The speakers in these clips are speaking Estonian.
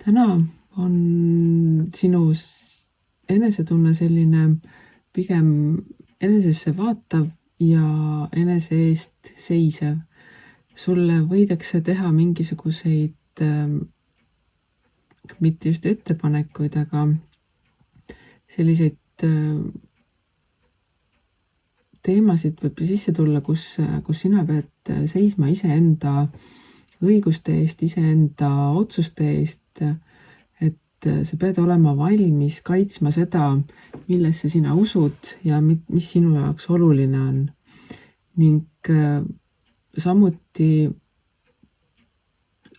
täna on sinu enesetunne selline pigem enesesse vaatav ja enese eest seisev. Sulle võidakse teha mingisuguseid mitte just ettepanekuid, aga selliseid teemasid võib sisse tulla, kus sina pead seisma iseenda õiguste eest, iseenda otsuste eest, et sa pead olema valmis kaitsma seda, millesse sina usud ja mis sinu jaoks oluline on. Ning samuti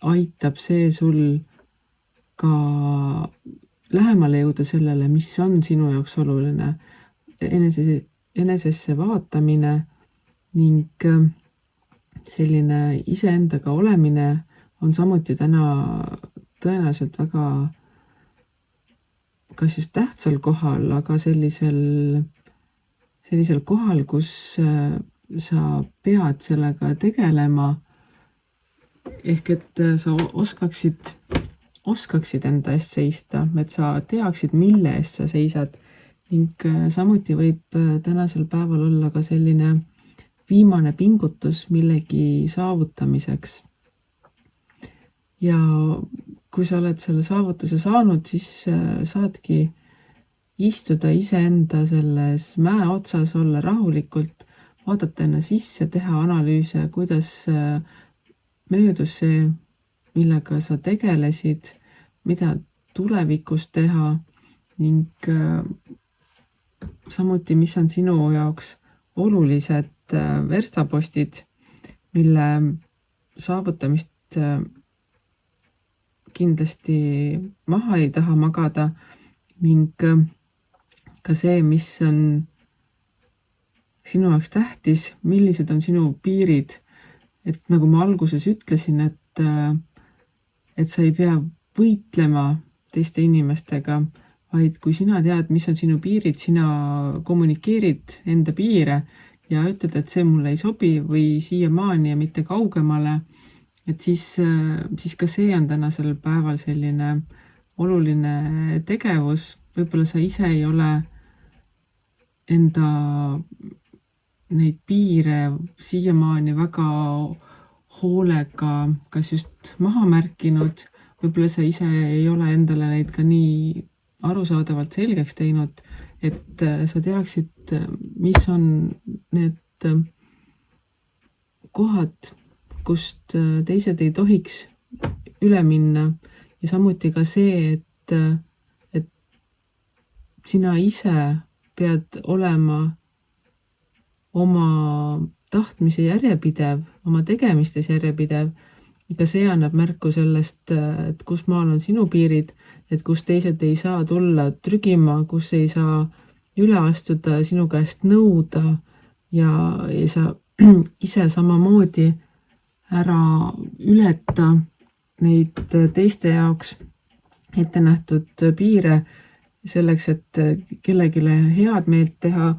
aitab see sul ka lähemale jõuda sellele, mis on sinu jaoks oluline, enesesse vaatamine ning selline iseendaga olemine on samuti täna tõenäoliselt väga kas just tähtsal kohal, aga sellisel kohal, kus sa pead sellega tegelema, ehk et sa oskaksid enda eest seista, et sa teaksid, mille eest sa seisad ning samuti võib tänasel päeval olla ka selline viimane pingutus millegi saavutamiseks. Ja kui sa oled selle saavutuse saanud, siis saadki istuda iseenda selles mäe otsas, olla rahulikult, vaadata enne sisse, teha analüüse, kuidas möödus see, millega sa tegelesid, mida tulevikus teha ning samuti, mis on sinu jaoks olulised verstapostid, mille saavutamist kindlasti maha ei taha magada ning ka see, mis on sinu jaoks tähtis, millised on sinu piirid, et nagu ma alguses ütlesin, et sa ei pea võitlema teiste inimestega, vaid kui sina tead, mis on sinu piirid, sina kommunikeerid enda piire ja ütled, et see mulle ei sobi või siiamaani ja mitte kaugemale, et siis ka see on tänasel päeval selline oluline tegevus. Võib-olla sa ise ei ole enda neid piire siiamaani väga hoolega kas just maha märkinud, võib-olla sa ise ei ole endale neid ka nii arusaadavalt selgeks teinud, et sa teaksid, mis on need kohad, kust teised ei tohiks üle minna ja samuti ka see, et sina ise pead olema oma tahtmise järjepidev, oma tegemistes järjepidev. Ka see annab märku sellest, et kus maal on sinu piirid, et kus teised ei saa tulla trügima, kus ei saa üle astuda, sinu käest nõuda ja sa ise samamoodi ära ületa neid teiste jaoks ette nähtud piire selleks, et kellelegi head meelt teha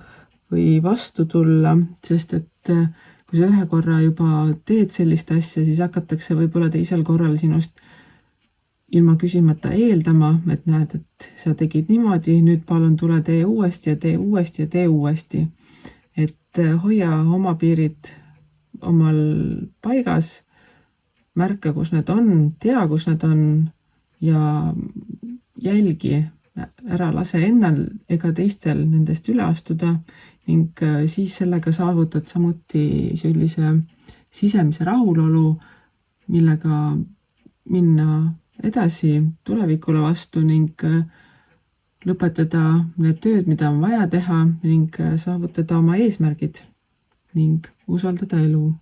või vastu tulla, sest et kui sa ühe korra juba teed sellist asja, siis hakatakse võib-olla teisel korral sinust ilma küsimata eeldama, et näed, et sa tegid niimoodi, nüüd palun tule tee uuesti ja tee uuesti ja tee uuesti. Et hoia oma piirid omal paigas, märka, kus need on, tea, kus need on ja jälgi, ära lase ennal ega teistel nendest üle astuda ning siis sellega saavutad samuti sellise sisemise rahulolu, millega minna edasi tulevikule vastu ning lõpetada need tööd, mida on vaja teha ning saavutada oma eesmärgid ning usaldada elu.